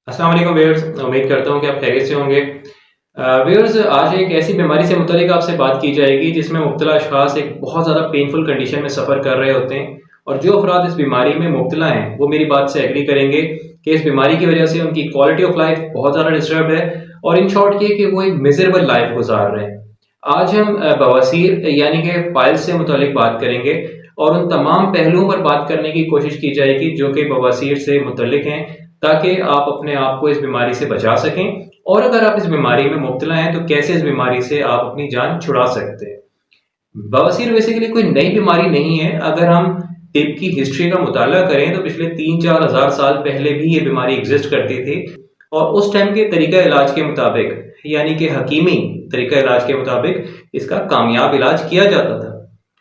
अस्सलाम वालेकुम व्यूअर्स, उम्मीद करता हूँ कि आप खैरियत से होंगे। व्यूअर्स, आज एक ऐसी बीमारी से मुतालिक आपसे बात की जाएगी जिसमें मुब्तला अशख़ास एक बहुत ज़्यादा पेनफुल कंडीशन में सफ़र कर रहे होते हैं और जो अफराद इस बीमारी में मुब्तला हैं वो मेरी बात से एग्री करेंगे कि इस बीमारी की वजह से उनकी क्वालिटी ऑफ लाइफ बहुत ज़्यादा डिस्टर्ब है और इन शॉर्ट ये कि वो एक मिजरेबल लाइफ गुजार रहे हैं। आज हम बवासीर यानी कि पाइल्स से मुतालिक बात करेंगे और उन तमाम पहलुओं पर बात करने की कोशिश की जाएगी जो कि बवासीर से मुतल्लिक हैं, ताकि आप अपने आप को इस बीमारी से बचा सकें और अगर आप इस बीमारी में मुब्तला हैं तो कैसे इस बीमारी से आप अपनी जान छुड़ा सकते हैं। बवासीर बेसिकली कोई नई बीमारी नहीं है। अगर हम तिब की हिस्ट्री का मुताला करें तो पिछले 3-4 हज़ार साल पहले भी ये बीमारी एग्जिस्ट करती थी और उस टाइम के तरीका इलाज के मुताबिक यानी कि हकीमी तरीका इलाज के मुताबिक इसका कामयाब इलाज किया जाता था।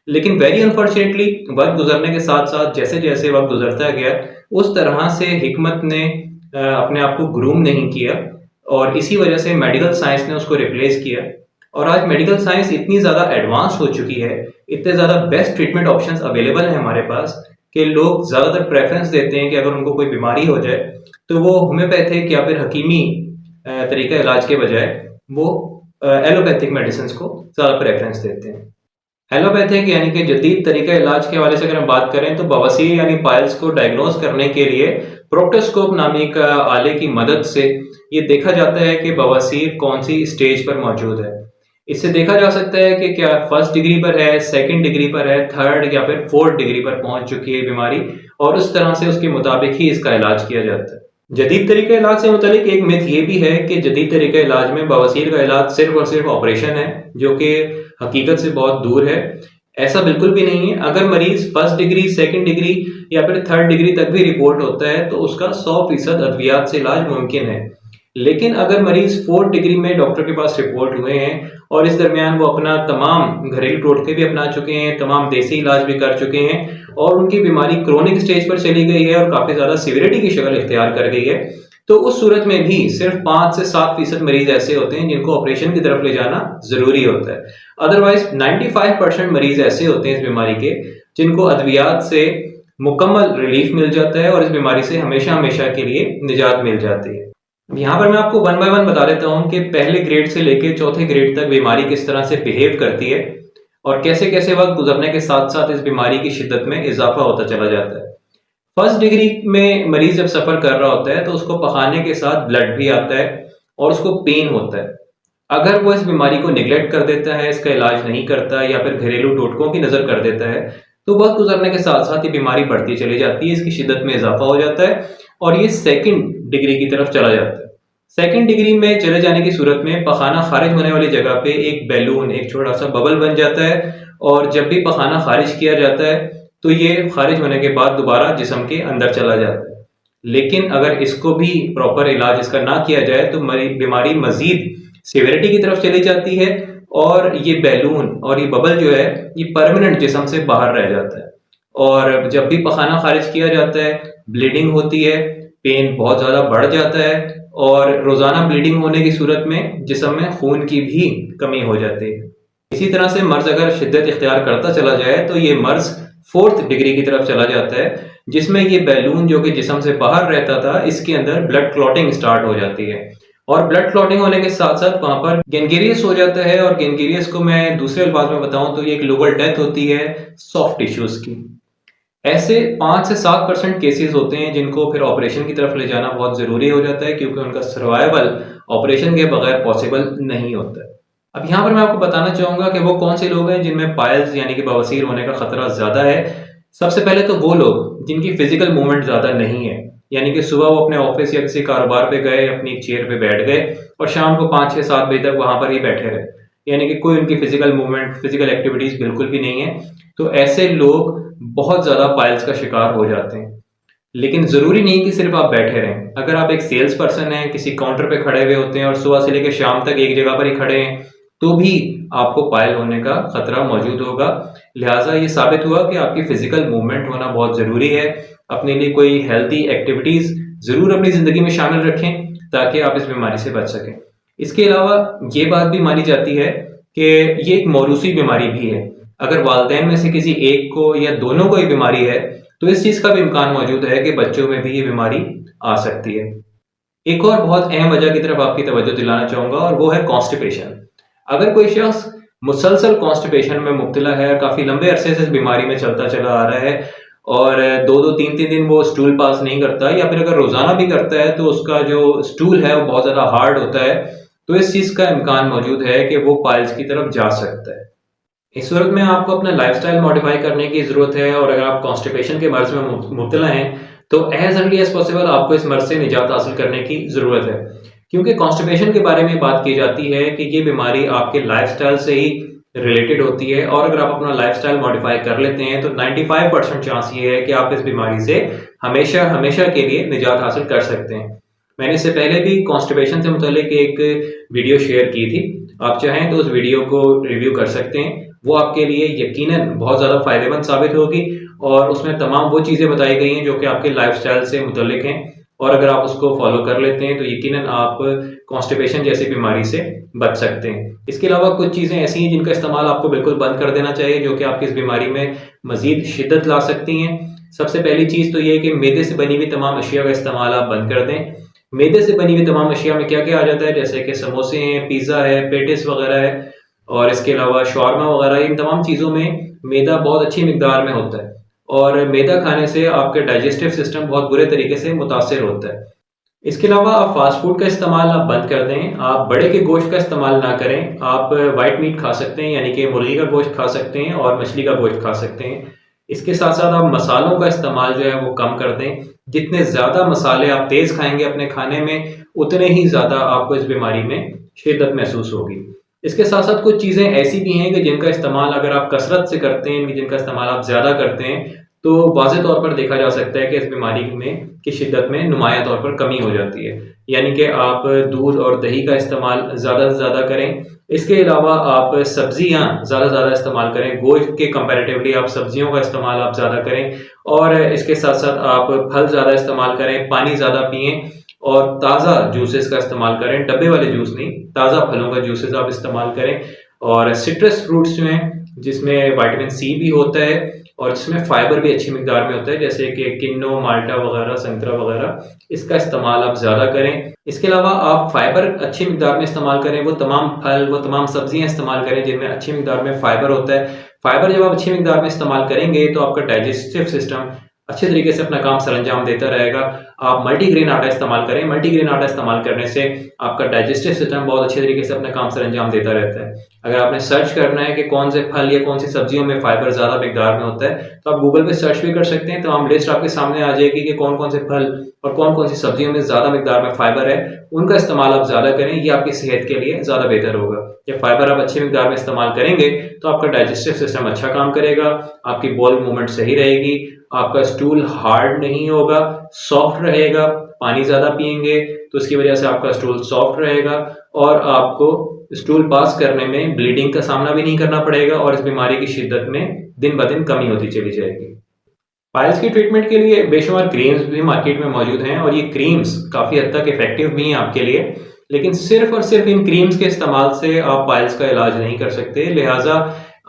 लेकिन वेरी अनफॉर्चुनेटली वक्त गुजरने के साथ साथ जैसे जैसे वक्त गुजरता गया उस तरह से हिकमत ने अपने आप को ग्रूम नहीं किया और इसी वजह से मेडिकल साइंस ने उसको रिप्लेस किया और आज मेडिकल साइंस इतनी ज़्यादा एडवांस हो चुकी है, इतने ज़्यादा बेस्ट ट्रीटमेंट ऑप्शंस अवेलेबल हैं हमारे पास कि लोग ज़्यादातर प्रेफरेंस देते हैं कि अगर उनको कोई बीमारी हो जाए तो वो होम्योपैथिक या फिर हकीमी तरीका इलाज के बजाय वो एलोपैथिक मेडिसिन को ज़्यादा प्रेफरेंस देते हैं। एलोपैथिक यानी कि जदीद तरीका इलाज के हवाले से अगर हम बात करें तो बवासीर यानी पाइल्स को डायग्नोज करने के लिए प्रोक्टोस्कोप नामी एक आले की मदद से ये देखा जाता है कि बवासीर कौन सी स्टेज पर मौजूद है। इससे देखा जा सकता है कि क्या फर्स्ट डिग्री पर है, सेकंड डिग्री पर है, थर्ड या फिर फोर्थ डिग्री पर पहुंच चुकी है बीमारी और उस तरह से उसके मुताबिक ही इसका इलाज किया जाता है। जदीद तरीका इलाज से मुतालिक एक मिथ ये भी है कि जदीद तरीका इलाज में बवासीर का इलाज सिर्फ और सिर्फ ऑपरेशन है, जो कि हकीकत से बहुत दूर है। ऐसा बिल्कुल भी नहीं है। अगर मरीज फर्स्ट डिग्री, सेकंड डिग्री या फिर थर्ड डिग्री तक भी रिपोर्ट होता है तो उसका 100% अद्वियात से इलाज मुमकिन है। लेकिन अगर मरीज फोर्थ डिग्री में डॉक्टर के पास रिपोर्ट हुए हैं और इस दरमियान वो अपना तमाम घरेलू टोटके भी अपना चुके हैं, तमाम देसी इलाज भी कर चुके हैं और उनकी बीमारी क्रोनिक स्टेज पर चली गई है और काफी ज्यादा सीवियरिटी की शक्ल इख्तियार कर गई है, तो उस सूरत में भी सिर्फ 5 से 7% मरीज ऐसे होते हैं जिनको ऑपरेशन की तरफ ले जाना जरूरी होता है। अदरवाइज 95% मरीज ऐसे होते हैं इस बीमारी के जिनको अद्वियात से मुकम्मल रिलीफ मिल जाता है और इस बीमारी से हमेशा हमेशा के लिए निजात मिल जाती है। यहाँ पर मैं आपको वन बाय वन बता देता हूँ कि पहले ग्रेड से लेकर चौथे ग्रेड तक बीमारी किस तरह से बिहेव करती है और कैसे कैसे वक्त गुजरने के साथ साथ इस बीमारी की शिद्दत में इजाफा होता चला जाता है। फर्स्ट डिग्री में मरीज जब सफर कर रहा होता है तो उसको पखाने के साथ ब्लड भी आता है और उसको पेन होता है। अगर वो इस बीमारी को निगलेक्ट कर देता है, इसका इलाज नहीं करता या फिर घरेलू टोटकों की नजर कर देता है तो वक्त गुजरने के साथ साथ ये बीमारी बढ़ती चली जाती है, इसकी शिद्दत में इजाफा हो जाता है और ये सेकंड डिग्री की तरफ चला जाता है। सेकंड डिग्री में चले जाने की सूरत में पखाना खारिज होने वाली जगह पे एक बैलून, एक छोटा सा बबल बन जाता है और जब भी पखाना खारिज किया जाता है तो ये खारिज होने के बाद दोबारा जिस्म के अंदर चला जाता है। लेकिन अगर इसको भी प्रॉपर इलाज इसका ना किया जाए तो बीमारी मजीद सीवियरिटी की तरफ चली जाती है और ये बैलून और ये बबल जो है ये परमानेंट जिस्म से बाहर रह जाता है और जब भी पखाना खारिज किया जाता है ब्लीडिंग होती है, पेन बहुत ज्यादा बढ़ जाता है और रोजाना ब्लीडिंग होने की सूरत में जिस्म में खून की भी कमी हो जाती है। इसी तरह से मर्ज अगर शिद्दत इख्तियार करता चला जाए तो ये मर्ज फोर्थ डिग्री की तरफ चला जाता है जिसमें ये बैलून जो कि जिस्म से बाहर रहता था इसके अंदर ब्लड क्लॉटिंग स्टार्ट हो जाती है और ब्लड क्लॉटिंग होने के साथ साथ वहां पर गैंग्रीनियस हो जाता है और गैंग्रीनियस को मैं दूसरे अल्फाज में बताऊं तो ये एक ग्लोबल डेथ होती है सॉफ्ट टिश्यूज की। ऐसे 5 से 7% केसेस होते हैं जिनको फिर ऑपरेशन की तरफ ले जाना बहुत जरूरी हो जाता है क्योंकि उनका सर्वाइवल ऑपरेशन के बगैर पॉसिबल नहीं होता है। अब यहाँ पर मैं आपको बताना चाहूंगा कि वो कौन से लोग हैं जिनमें पाइल्स यानी कि बवासीर होने का खतरा ज्यादा है। सबसे पहले तो वो लोग जिनकी फिजिकल मूवमेंट ज्यादा नहीं है, यानी कि सुबह वो अपने ऑफिस या किसी कारोबार पे गए, अपनी चेयर पे बैठ गए और शाम को 5-6-7 बजे तक वहां पर ही बैठे रहे, यानी कि कोई उनकी फिजिकल मूवमेंट, फिजिकल एक्टिविटीज बिल्कुल भी नहीं है, तो ऐसे लोग बहुत ज्यादा पाइल्स का शिकार हो जाते हैं। लेकिन जरूरी नहीं कि सिर्फ आप बैठे रहें। अगर आप एक सेल्स पर्सन हैं, किसी काउंटर पे खड़े हुए होते हैं और सुबह से लेकर शाम तक एक जगह पर ही खड़े हैं तो भी आपको पायल होने का खतरा मौजूद होगा। लिहाजा ये साबित हुआ कि आपकी फिजिकल मूवमेंट होना बहुत जरूरी है। अपने लिए कोई हेल्थी एक्टिविटीज जरूर अपनी जिंदगी में शामिल रखें ताकि आप इस बीमारी से बच सकें। इसके अलावा ये बात भी मानी जाती है कि ये एक मौरूसी बीमारी भी है। अगर वालिदैन में से किसी एक को या दोनों को ये बीमारी है तो इस चीज का भी इम्कान मौजूद है कि बच्चों में भी ये बीमारी आ सकती है। एक और बहुत अहम वजह की तरफ आपकी तवज्जो दिलाना चाहूँगा और वो है कॉन्स्टिपेशन। अगर कोई शख्स मुसलसल कॉन्स्टिपेशन में मुब्तला है, काफ़ी लंबे अरसे से इस बीमारी में चलता चला आ रहा है और 2-2 3-3 दिन वो स्टूल पास नहीं करता या फिर अगर रोज़ाना भी करता है तो उसका जो स्टूल है वो बहुत ज़्यादा हार्ड होता है, तो इस चीज़ का इम्कान मौजूद है कि वो पाइल्स की तरफ जा सकता है। इस सूरत में आपको अपना लाइफस्टाइल मॉडिफाई करने की ज़रूरत है और अगर आप कॉन्स्टिपेशन के मर्ज़ में मुब्तला हैं, तो एज़ अर्ली एज़ पॉसिबल आपको इस मर्ज़ से निजात हासिल करने की ज़रूरत है। क्योंकि कॉन्स्टिपेशन के बारे में बात की जाती है कि ये बीमारी आपके लाइफस्टाइल से ही रिलेटेड होती है और अगर आप अपना लाइफस्टाइल मॉडिफाई कर लेते हैं तो 95% चांस ये है कि आप इस बीमारी से हमेशा हमेशा के लिए निजात हासिल कर सकते हैं। मैंने इससे पहले भी कॉन्स्टिपेशन से मुतालिक एक वीडियो शेयर की थी। आप चाहें तो उस वीडियो को रिव्यू कर सकते हैं। वो आपके लिए यकीनन बहुत ज़्यादा फ़ायदेमंद साबित होगी और उसमें तमाम वो चीज़ें बताई गई हैं जो कि आपके लाइफस्टाइल से मुतल्लिक हैं और अगर आप उसको फॉलो कर लेते हैं तो यकीनन आप कॉन्स्टिपेशन जैसी बीमारी से बच सकते हैं। इसके अलावा कुछ चीज़ें ऐसी हैं जिनका इस्तेमाल आपको बिल्कुल बंद कर देना चाहिए जो कि आपकी इस बीमारी में मज़ीद शिद्दत ला सकती हैं। सबसे पहली चीज़ तो ये है कि मैदे से बनी हुई तमाम अशिया का इस्तेमाल आप बंद कर दें। मैदे से बनी हुई तमाम अशिया में क्या-क्या आ जाता है, जैसे कि समोसे हैं, पिज़्ज़ा है, पेटिस वगैरह है और इसके अलावा शॉर्मा वगैरह, इन तमाम चीज़ों में मैदा बहुत अच्छी मिकदार में होता है और मैदा खाने से आपके डाइजेस्टिव सिस्टम बहुत बुरे तरीके से मुतासिर होता है। इसके अलावा आप फास्ट फूड का इस्तेमाल आप बंद कर दें। आप बड़े के गोश्त का इस्तेमाल ना करें। आप व्हाइट मीट खा सकते हैं यानी कि मुर्गी का गोश्त खा सकते हैं और मछली का गोश्त खा सकते हैं। इसके साथ-साथ आप मसालों का इस्तेमाल जो है वो कम कर दें। जितने ज़्यादा मसाले आप तेज़ खाएँगे अपने खाने में, उतने ही ज़्यादा आपको इस बीमारी में शिद्दत महसूस होगी। इसके साथ-साथ कुछ चीज़ें ऐसी भी हैं कि जिनका इस्तेमाल अगर आप कसरत से करते हैं, जिनका इस्तेमाल आप ज़्यादा करते हैं, तो वाज़े तौर पर देखा जा सकता है कि इस बीमारी में की शिद्दत में नुमायाँ तौर पर कमी हो जाती है। यानी कि आप दूध और दही का इस्तेमाल ज़्यादा से ज़्यादा करें। इसके अलावा आप सब्ज़ियाँ ज़्यादा से ज़्यादा इस्तेमाल करें। गोश्त के कंपैरेटिवली आप सब्ज़ियों का इस्तेमाल आप ज़्यादा करें और इसके साथ-साथ आप फल ज़्यादा इस्तेमाल करें, पानी ज़्यादा पिएँ और ताज़ा जूसेस का इस्तेमाल करें। डब्बे वाले जूस नहीं, ताज़ा फलों का जूसेस आप इस्तेमाल करें और सिट्रस फ्रूट्स जो हैं, जिसमें विटामिन सी भी होता है और जिसमें फाइबर भी अच्छी मिकदार में होता है, जैसे कि किन्नू, माल्टा वगैरह, संतरा वगैरह, इसका इस्तेमाल आप ज़्यादा करें। इसके अलावा आप फाइबर अच्छी मिकदार में इस्तेमाल करें। वो तमाम फल, वो तमाम सब्जियाँ इस्तेमाल करें जिनमें अच्छी मिकदार में फाइबर होता है। फाइबर जब आप अच्छी मिकदार में इस्तेमाल करेंगे तो आपका डाइजेस्टिव सिस्टम अच्छे तरीके से अपना काम सरअंजाम देता रहेगा। आप मल्टीग्रेन आटा इस्तेमाल करें। मल्टीग्रेन आटा इस्तेमाल करने से आपका डाइजेस्टिव सिस्टम बहुत अच्छे तरीके से अपना काम सरअंजाम देता रहता है। अगर आपने सर्च करना है कि कौन से फल या कौन सी सब्जियों में फाइबर ज़्यादा मिकदार में होता है, तो आप गूगल पे सर्च भी कर सकते हैं। तमाम लिस्ट आपके सामने आ जाएगी कि कौन-कौन से फल और कौन-कौन सी सब्जियों में ज़्यादा मिकदार में फाइबर है। उनका इस्तेमाल आप ज़्यादा करें, ये आपकी सेहत के लिए ज़्यादा बेहतर होगा। जब फाइबर आप अच्छी मिकदार में इस्तेमाल करेंगे, तो आपका डाइजेस्टिव सिस्टम अच्छा काम करेगा, आपकी बॉल मूवमेंट सही रहेगी, आपका स्टूल हार्ड नहीं होगा, सॉफ्ट रहेगा। पानी ज़्यादा पिएँगे, तो इसकी वजह से आपका स्टूल सॉफ्ट रहेगा और आपको स्टूल पास करने में ब्लीडिंग का सामना भी नहीं करना पड़ेगा और इस बीमारी की शिद्दत में दिन-ब-दिन कमी होती चली जाएगी। पाइल्स की ट्रीटमेंट के लिए बेशुमार क्रीम्स भी मार्केट में मौजूद हैं और ये क्रीम्स काफ़ी हद तक इफ़ेक्टिव भी हैं आपके लिए, लेकिन सिर्फ़ और सिर्फ़ इन क्रीम्स के इस्तेमाल से आप पाइल्स का इलाज नहीं कर सकते। लिहाज़ा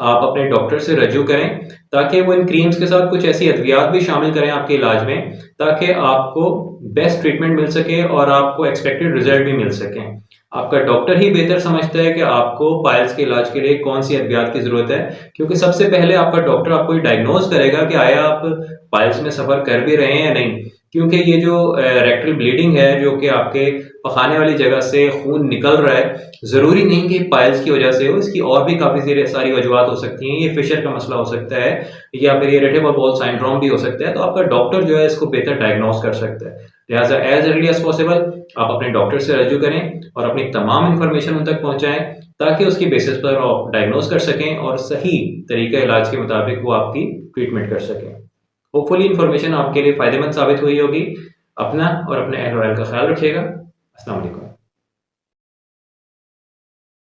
आप अपने डॉक्टर से रजू करें ताकि वो इन क्रीम्स के साथ कुछ ऐसी अद्वियात भी शामिल करें आपके इलाज में, ताकि आपको बेस्ट ट्रीटमेंट मिल सके और आपको एक्सपेक्टेड रिजल्ट भी मिल सकें। आपका डॉक्टर ही बेहतर समझता है कि आपको पाइल्स के इलाज के लिए कौन सी अद्वियात की ज़रूरत है, क्योंकि सबसे पहले आपका डॉक्टर आपको ये डायग्नोज करेगा कि आया आप पाइल्स में सफ़र कर भी रहे हैं या नहीं। क्योंकि ये जो रेक्टल ब्लीडिंग है, जो कि आपके पखाने वाली जगह से खून निकल रहा है, ज़रूरी नहीं कि पाइल्स की वजह से हो, इसकी और भी काफ़ी सारी वजूहत हो सकती हैं। ये फिशर का मसला हो सकता है या फिर इरिटेबल बाउल सिंड्रोम भी हो सकता है, तो आपका डॉक्टर जो है इसको बेहतर डायग्नोज कर सकता है। लिहाजा एज अर्ली एज पॉसिबल आप अपने डॉक्टर से रजू करें और अपनी तमाम इन्फॉर्मेशन उन तक पहुँचाएँ ताकि उसकी बेसिस पर आप डायग्नोज कर सकें और सही तरीका इलाज के मुताबिक वो आपकी ट्रीटमेंट कर सकें। होपफुली इन्फॉर्मेशन आपके लिए फ़ायदेमंद साबित हुई होगी। अपना और अपने अहल वाइल का ख्याल रखिएगा। अस्सलाम वालेकुम।